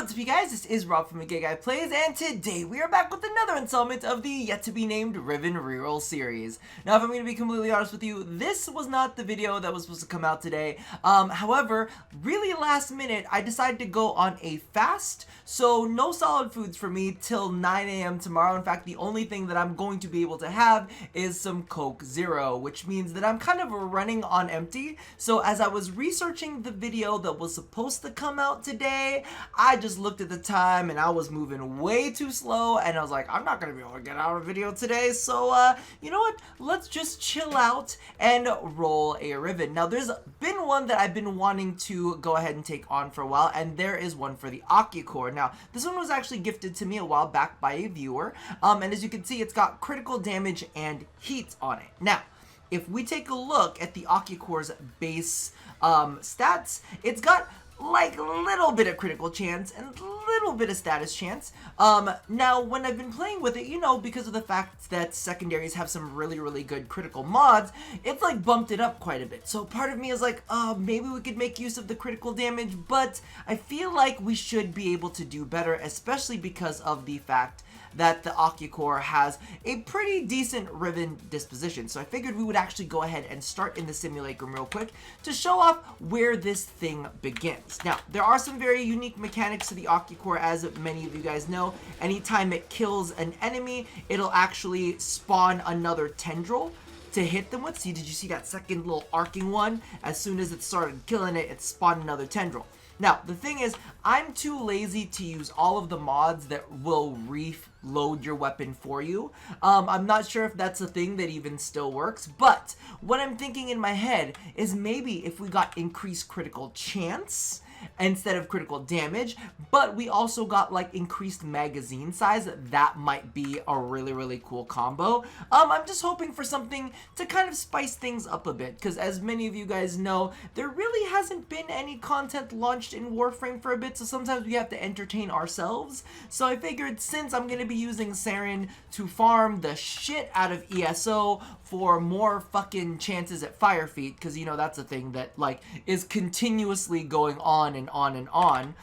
What's up, you guys? This is Rob from Gay Guy Plays, and today we are back with another installment of the yet-to-be-named Riven Reroll series. Now, if I'm going to be completely honest with you, this was not the video that was supposed to come out today. However, really last minute, I decided to go on a fast, so no solid foods for me till 9 a.m. tomorrow. In fact, the only thing that I'm going to be able to have is some Coke Zero, which means that I'm kind of running on empty. So as I was researching the video that was supposed to come out today, I just looked at the time and I was moving way too slow, and I was like, I'm not gonna be able to get out a video today, so you know what, let's just chill out and roll a Riven. Now there's been one that I've been wanting to go ahead and take on for a while, and there is one for the Ocucor. Now this one was actually gifted to me a while back by a viewer, and as you can see, it's got critical damage and heat on it. Now if we take a look at the Ocucor's base stats, it's got like a little bit of critical chance and a little bit of status chance. Now when I've been playing with it, you know, because of the fact that secondaries have some really good critical mods, it's like bumped it up quite a bit. So part of me is like, maybe we could make use of the critical damage, but I feel like we should be able to do better, especially because of the fact that the Ocucor has a pretty decent Riven disposition. So I figured we would actually go ahead and start in the simulacrum real quick to show off where this thing begins. Now, there are some very unique mechanics to the Ocucor, as many of you guys know. Anytime it kills an enemy, it'll actually spawn another tendril to hit them with. See, did you see that second little arcing one? As soon as it started killing it, it spawned another tendril. Now, the thing is, I'm too lazy to use all of the mods that will reload your weapon for you. I'm not sure if that's a thing that even still works, but what I'm thinking in my head is maybe if we got increased critical chance instead of critical damage, but we also got like increased magazine size, that might be a really cool combo. I'm just hoping for something to kind of spice things up a bit, because as many of you guys know, there really hasn't been any content launched in Warframe for a bit, so sometimes we have to entertain ourselves. So I figured, since I'm going to be using Saren to farm the shit out of ESO for more fucking chances at Fire Feet, because you know that's a thing that like is continuously going on and on and on.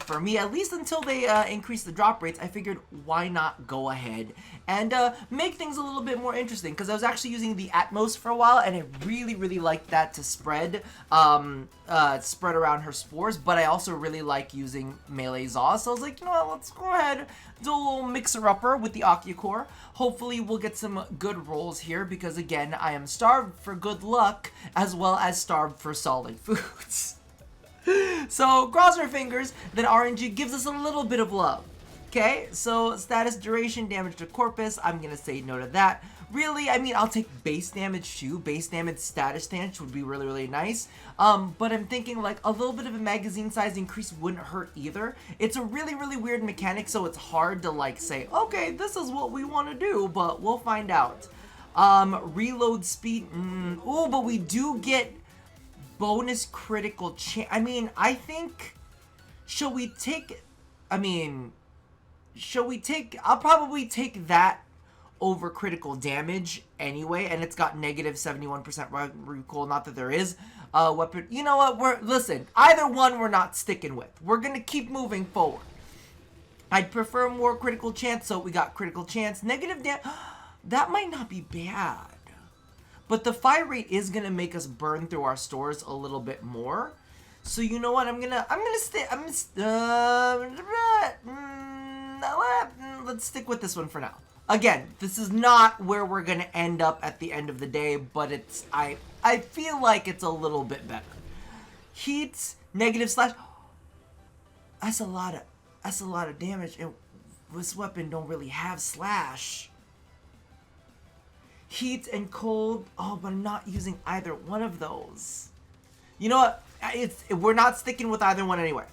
For me, at least until they increase the drop rates, I figured why not go ahead and make things a little bit more interesting, because I was actually using the Atmos for a while, and I really liked that to spread around her spores, but I also really like using melee Zaw, so I was like, you know what, let's go ahead, do a little mixer-upper with the Ocucor. Hopefully we'll get some good rolls here, because again, I am starved for good luck, as well as starved for solid foods. So, cross our fingers that RNG gives us a little bit of love. Okay, so status, duration, damage to corpus, I'm gonna say no to that. Really, I mean, I'll take base damage too. Base damage status damage would be really nice. But I'm thinking like a little bit of a magazine size increase wouldn't hurt either. It's a really weird mechanic, so it's hard to like say, okay, this is what we want to do, but we'll find out. Reload speed, ooh, but we do get bonus critical chance. I mean, I think, I'll probably take that over critical damage anyway, and it's got negative 71% recoil, not that there is a weapon. You know what, listen, either one we're not sticking with. We're gonna keep moving forward. I'd prefer more critical chance, so we got critical chance. Negative damage, that might not be bad. But the fire rate is gonna make us burn through our stores a little bit more. So you know what? Let's stick with this one for now. Again, this is not where we're gonna end up at the end of the day, but it's I feel like it's a little bit better. Heat, negative slash. That's a lot of damage, and this weapon don't really have slash. Heat and cold, oh, but I'm not using either one of those. You know what, we're not sticking with either one anyway.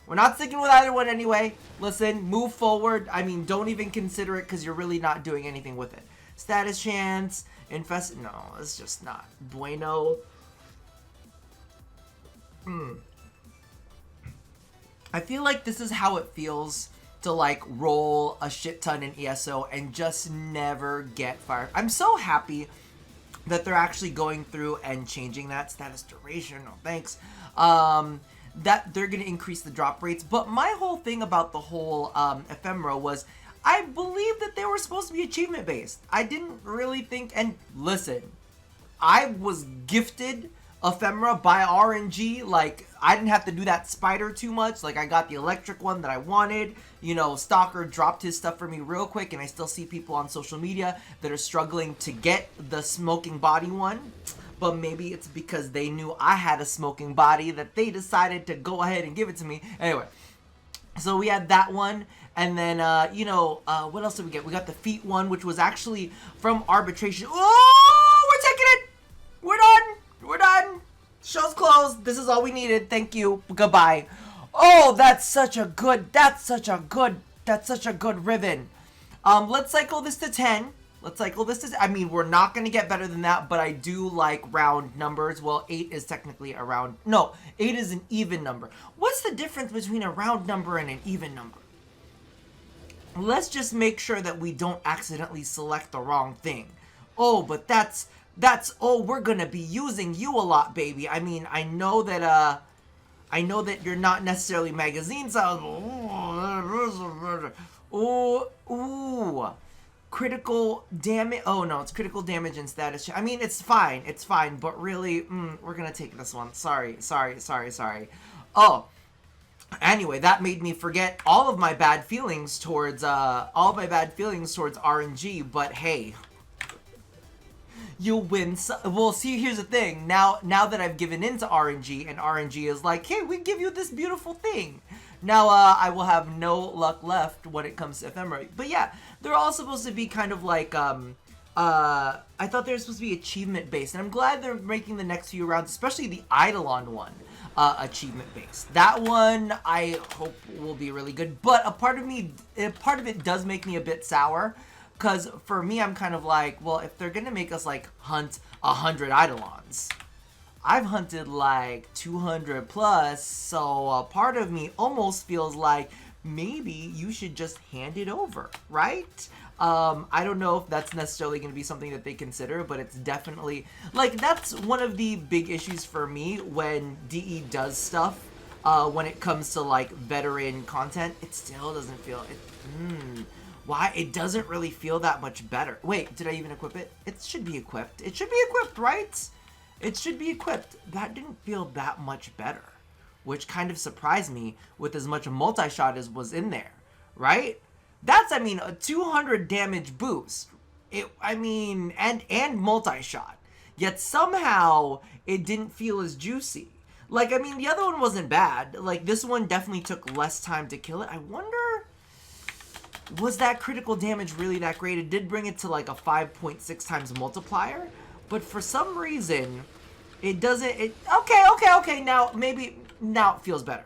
Listen, move forward. I mean, don't even consider it, because you're really not doing anything with it. Status chance, infest, no, it's just not bueno. I feel like this is how it feels to like roll a shit ton in ESO and just never get fired. I'm so happy that they're actually going through and changing that status duration. No thanks. that they're going to increase the drop rates. But my whole thing about the whole ephemera was, I believe that they were supposed to be achievement based. I didn't really think, and listen, I was gifted ephemera by RNG. Like, I didn't have to do that spider too much. Like, I got the electric one that I wanted. You know, Stalker dropped his stuff for me real quick, and I still see people on social media that are struggling to get the smoking body one. But maybe it's because they knew I had a smoking body that they decided to go ahead and give it to me. Anyway, so we had that one. And then, you know, what else did we get? We got the feet one, which was actually from arbitration. Oh, we're taking it. We're done. We're done. Show's closed. This is all we needed. Thank you. Goodbye. Oh, that's such a good ribbon. Let's cycle this to 10. Let's cycle this to, I mean, we're not going to get better than that, but I do like round numbers. Well, 8 is technically a round, no, 8 is an even number. What's the difference between a round number and an even number? Let's just make sure that we don't accidentally select the wrong thing. Oh, but that's, oh, we're going to be using you a lot, baby. I mean, I know that you're not necessarily magazine size. Ooh. Critical damage. Oh no, it's critical damage and status. I mean, it's fine, but really, we're gonna take this one. Sorry. Oh, anyway, that made me forget all of my bad feelings towards RNG. But hey, you win. Well, see, here's the thing. Now that I've given in to RNG, and RNG is like, hey, we give you this beautiful thing. Now, I will have no luck left when it comes to ephemera. But yeah, they're all supposed to be kind of like, I thought they were supposed to be achievement based. And I'm glad they're making the next few rounds, especially the Eidolon one, achievement based. That one, I hope will be really good. But a part of it does make me a bit sour. Because for me, I'm kind of like, well, if they're going to make us like hunt 100 Eidolons, I've hunted like 200 plus, so a part of me almost feels like maybe you should just hand it over, right? I don't know if that's necessarily going to be something that they consider, but it's definitely, like, that's one of the big issues for me when DE does stuff, when it comes to, like, veteran content. It still doesn't feel, why? It doesn't really feel that much better. Wait, did I even equip it? It should be equipped. It should be equipped, right? It should be equipped. That didn't feel that much better, which kind of surprised me with as much multi-shot as was in there, right? That's, I mean, a 200 damage boost. And multi-shot. Yet somehow it didn't feel as juicy. Like, I mean, the other one wasn't bad. Like, this one definitely took less time to kill it. I wonder, was that critical damage really that great? It did bring it to like a 5.6 times multiplier. But for some reason, it doesn't, okay, now it feels better.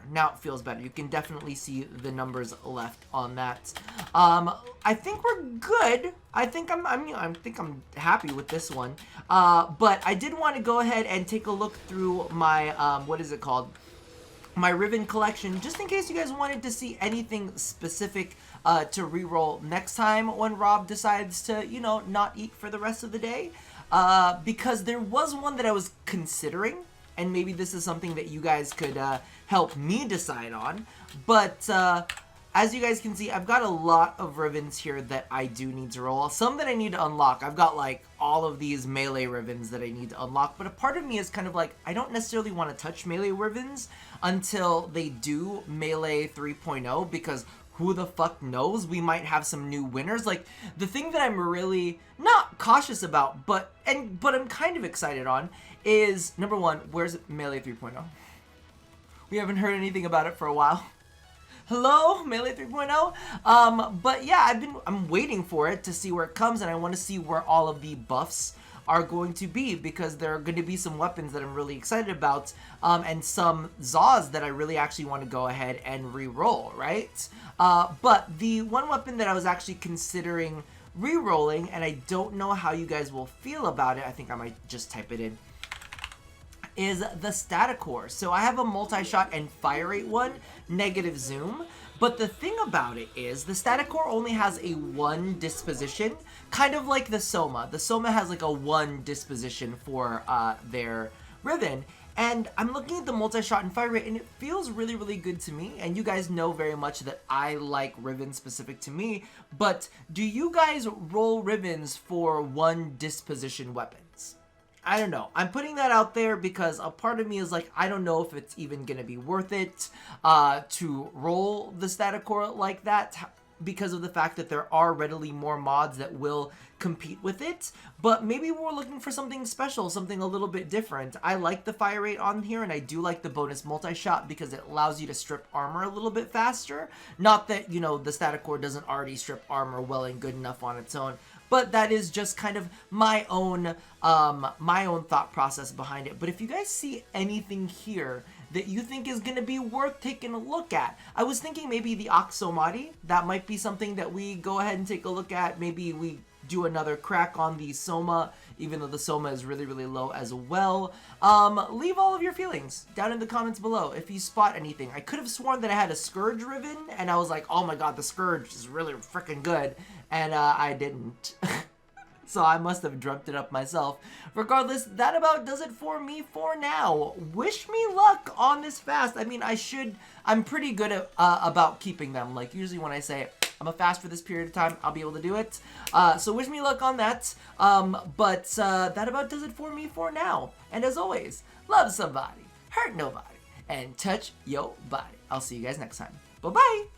You can definitely see the numbers left on that. I think we're good. I think I'm happy with this one. But I did want to go ahead and take a look through my, what is it called? My Riven collection, just in case you guys wanted to see anything specific to reroll next time when Rob decides to, you know, not eat for the rest of the day. Because there was one that I was considering, and maybe this is something that you guys could help me decide on. But as you guys can see, I've got a lot of Rivens here that I do need to roll. Some that I need to unlock. I've got like all of these melee Rivens that I need to unlock. But a part of me is kind of like, I don't necessarily want to touch melee Rivens until they do melee 3.0, because who the fuck knows? We might have some new winners. Like, the thing that I'm really not cautious about, but I'm kind of excited on is, number one, where's Melee 3.0? We haven't heard anything about it for a while. Hello, Melee 3.0? But yeah, I'm waiting for it to see where it comes, and I want to see where all of the buffs are going to be, because there are going to be some weapons that I'm really excited about, and some Zaws that I really actually want to go ahead and re-roll, right? But the one weapon that I was actually considering re-rolling, and I don't know how you guys will feel about it, I think I might just type it in, is the Staticor. So I have a multi-shot and fire rate one, negative zoom. But the thing about it is, the Staticor only has a 1 disposition, kind of like the Soma. The Soma has like a 1 disposition for their Riven, And I'm looking at the multi-shot and fire rate, and it feels really, really good to me. And you guys know very much that I like Riven specific to me. But do you guys roll Rivens for one disposition weapons? I don't know. I'm putting that out there because a part of me is like, I don't know if it's even going to be worth it to roll the static core like that, because of the fact that there are readily more mods that will compete with it. But maybe we're looking for something special, something a little bit different. I like the fire rate on here, and I do like the bonus multi-shot because it allows you to strip armor a little bit faster. Not that, you know, the static core doesn't already strip armor well and good enough on its own, but that is just kind of my own thought process behind it. But if you guys see anything here that you think is going to be worth taking a look at, I was thinking maybe the Oxomati. That might be something that we go ahead and take a look at. Maybe we do another crack on the Soma, even though the Soma is really, really low as well. Leave all of your feelings down in the comments below if you spot anything. I could have sworn that I had a Scourge Riven, and I was like, oh my god, the Scourge is really freaking good, and I didn't. So I must have dreamt it up myself. Regardless, that about does it for me for now. Wish me luck on this fast. I mean, I'm pretty good at, about keeping them. Like, usually when I say I'm a fast for this period of time, I'll be able to do it. So wish me luck on that. But that about does it for me for now. And as always, love somebody, hurt nobody, and touch your body. I'll see you guys next time. Bye-bye.